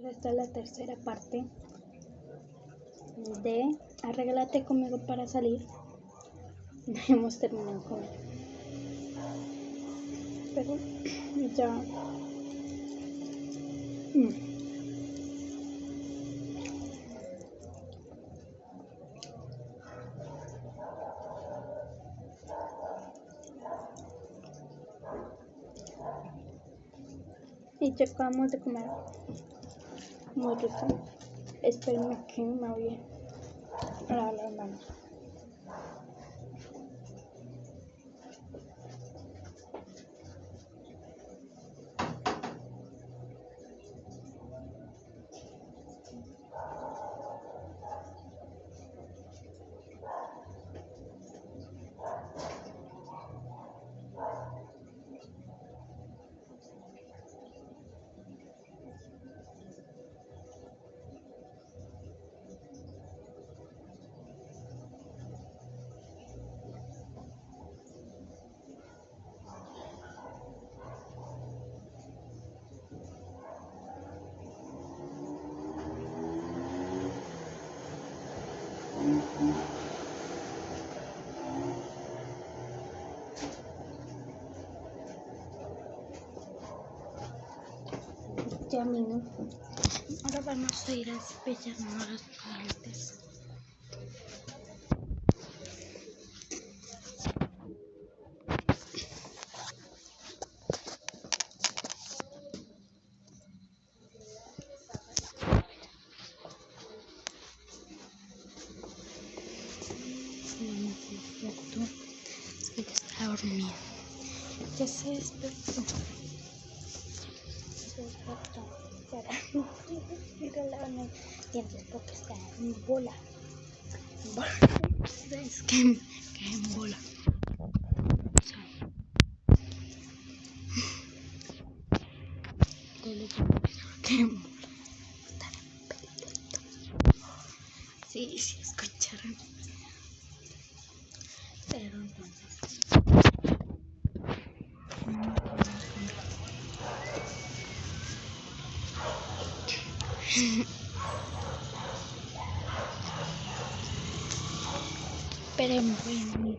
Esta es la tercera parte de Arréglate conmigo para salir. No hemos terminado con él, pero ya y ya acabamos de comer muy rico. Espérenme que me voy a lavar las manos. Ya vino. Ahora vamos a ir a cepillarnos los dientes. Sí, es cierto. Es que está dormido. Ya se despertó. Mira la dientes porque está en bola. Es que en bola. Que en bola. Sí, escucharon. Pero no. Pero muy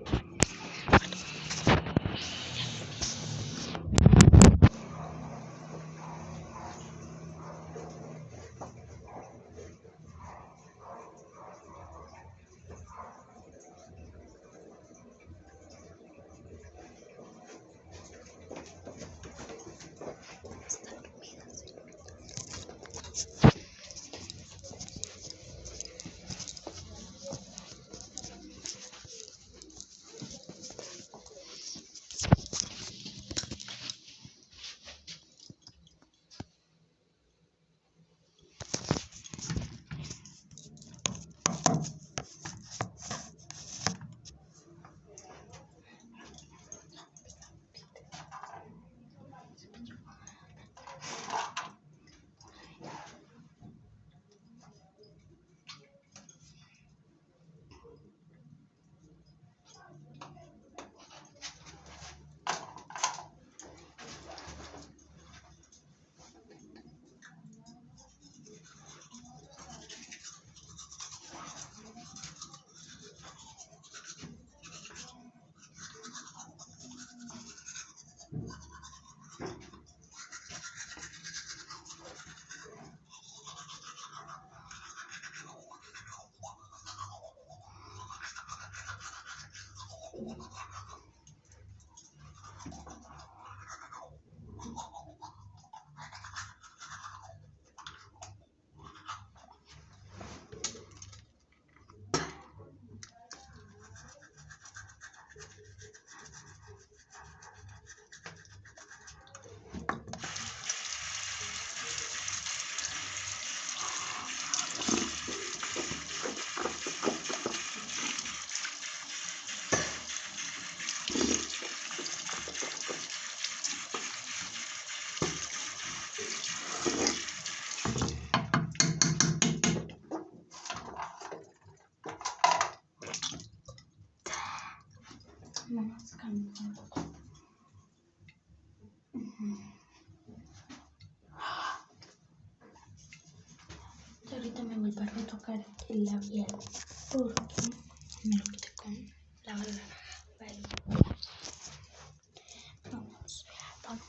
ahorita me vuelvo a retocar el labial porque me lo quité con la barra. Vale. Vamos a tomar.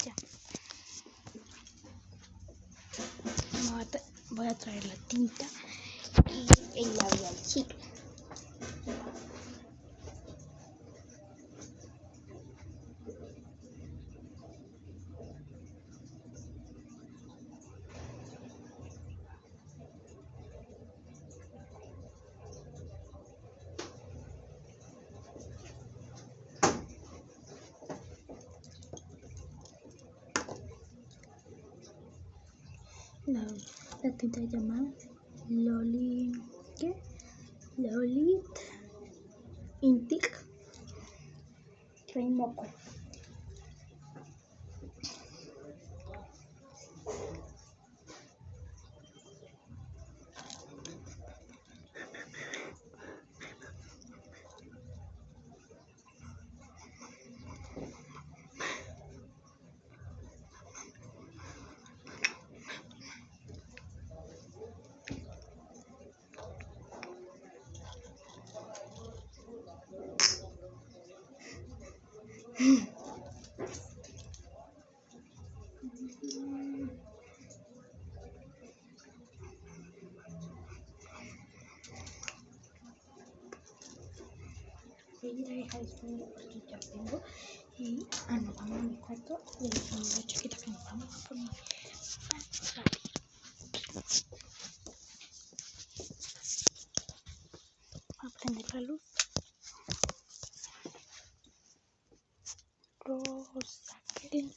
Ya. Voy a traer la tinta y el labialcito. La tinta se llama Loli. ¿Qué? Lolit Intic Moco. Voy a dejar el sonido porque ya tengo y nos vamos a mi cuarto y el sonido chiquita que nos vamos a poner. Voy a prender la luz. Rosa, que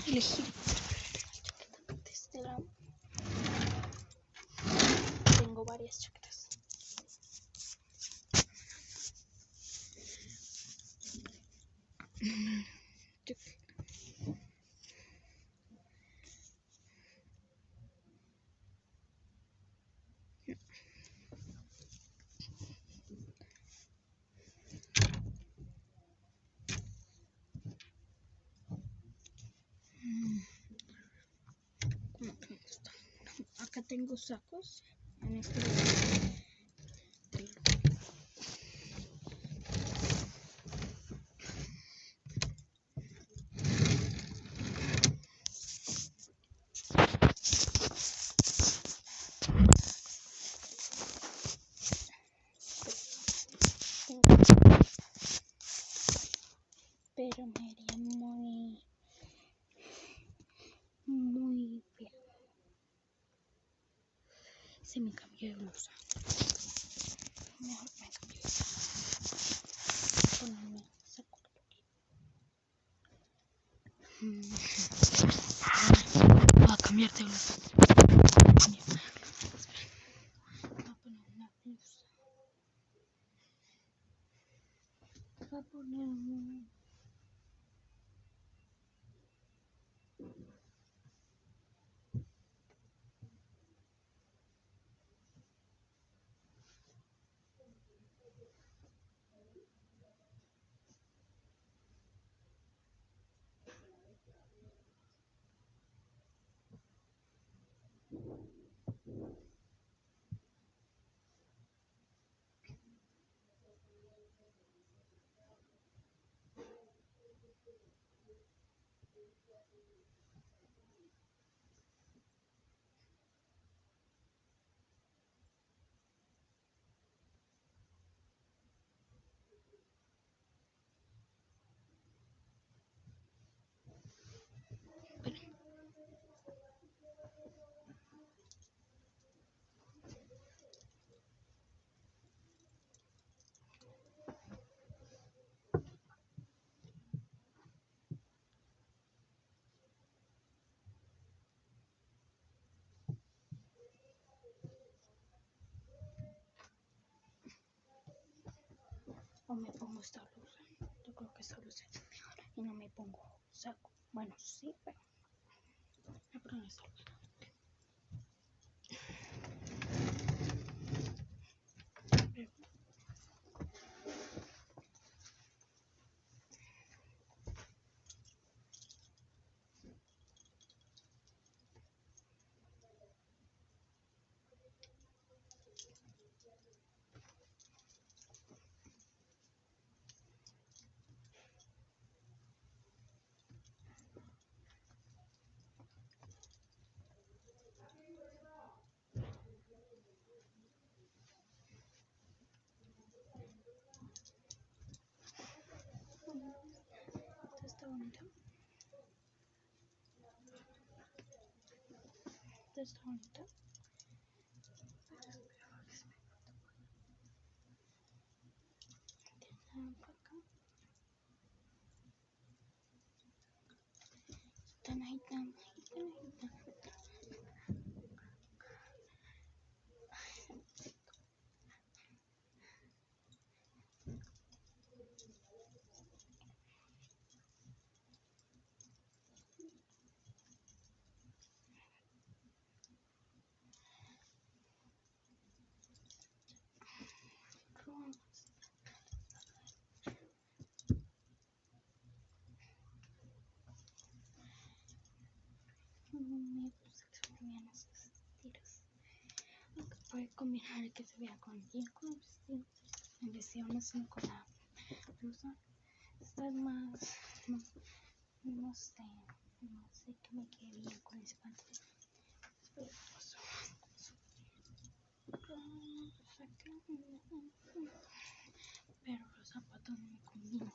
elegir de este lado. Tengo varias chaquetas. Acá tengo sacos en este lugar. Pero me haría muy bien. Se me cambió de blusa. Mejor me cambio de blusa. Ponerme saco. Voy a cambiar de blusa. Voy a poner una blusa. Voy a poner o me pongo esta blusa. Yo creo que esta blusa es mejor y no me pongo saco. Bueno, sí, pero me pongo esta blusa. Esta está bonita. Esta está bonita. Tan ahí, tan ahí, tan ahí. Me gusta que se me vean esas tiras. Aunque puede combinar que se vea con el vestido. El vestido no sino con la blusa. Esta es más, no sé que me quede bien con ese pantalón. Pero los zapatos no me combinan.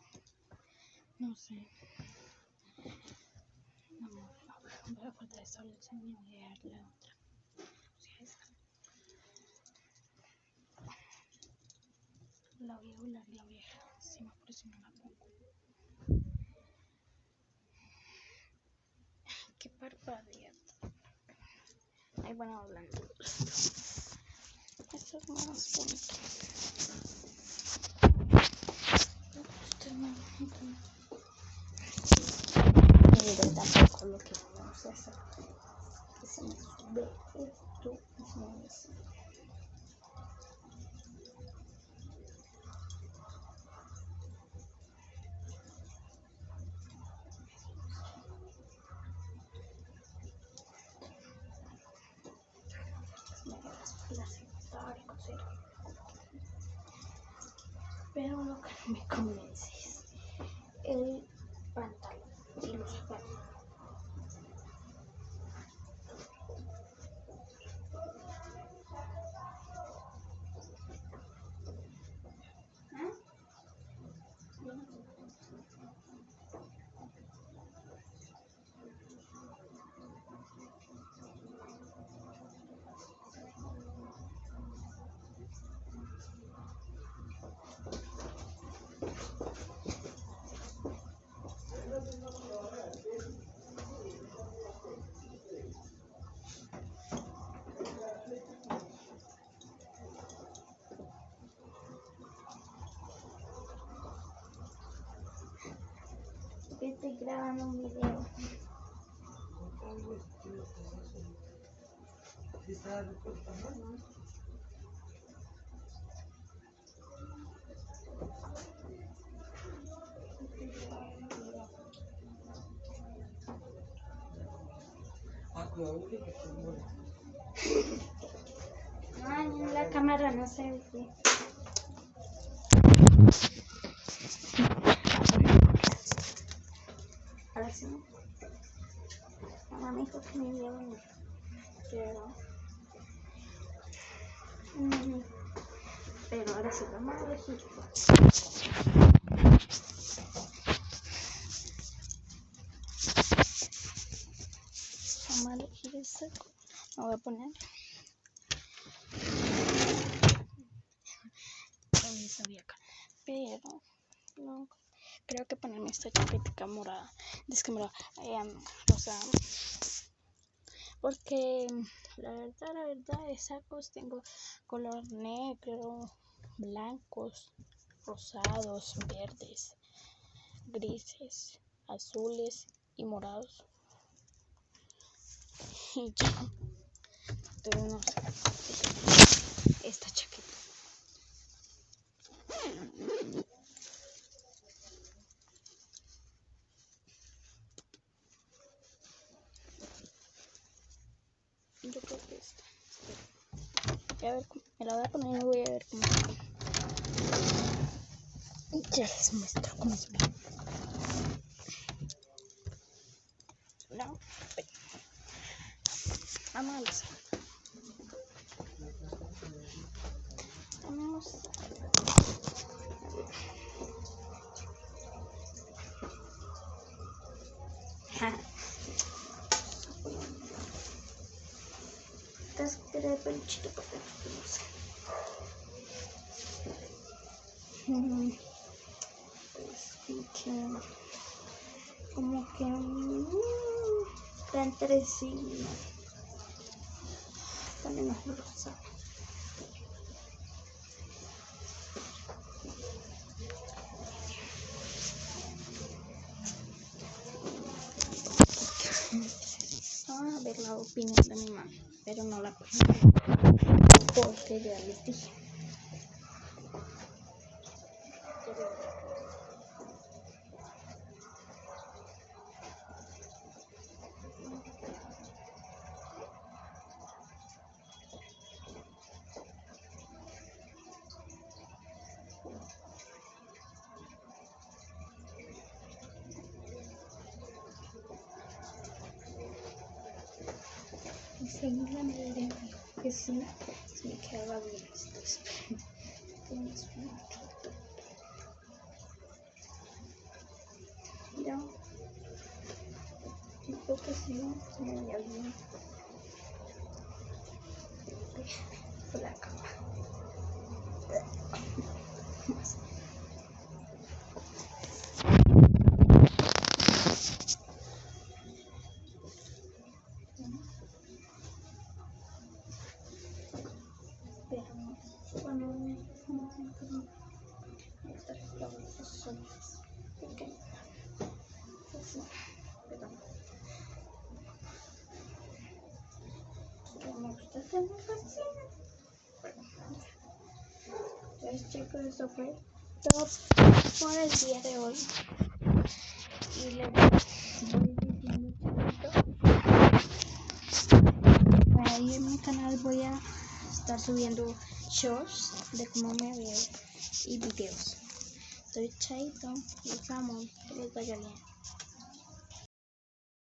No sé. No, voy a cortar esta blusa y voy a dar la otra. O sea, esta. La voy a volar la oreja encima, por eso no la pongo. Qué parpadea. Ahí van hablando. Esto es más bonito. Esto es más bonito. Pero tampoco lo que vamos a hacer. Que se me sube esto y se me hace. Pero lo que no me convence es el pantalón y los zapatos. Estoy grabando un video. Ay, la cámara no se ve. Ahora sí. Mamá me dijo que me iba a venir. Pero ahora sí vamos a elegir. Vamos a elegir el saco. Me voy a poner. Pero no creo que ponerme esta chaqueta morada. Descamarada. Rosa. Porque la verdad, de sacos tengo color negro, blancos, rosados, verdes, grises, azules y morados. Y yo tengo unos esta chaqueta. Yo creo que esta. Voy a ver, me la voy a poner y voy a ver cómo se ve. Y ya les muestro cómo se ve. No, vamos a empezar. Vamos a el peluchito por dentro, no sé. Pues como que está entre sí, también es rosa. Vamos a ver la opinión de mi mamá, pero no la puedo porque ya les dije. Enseguida me diré que sí, se me quedaba bien esto. Ya, un poco así, me veía bien. Por la cama. Pero cuando me los ojos pequeños, así, pero me gusta tener así. Entonces chicos, eso fue todo por el día de hoy. Y les voy diciendo ahí en mi canal voy a estar subiendo shorts de cómo me veo y videos. Soy Chaito, los amo, que les vaya bien.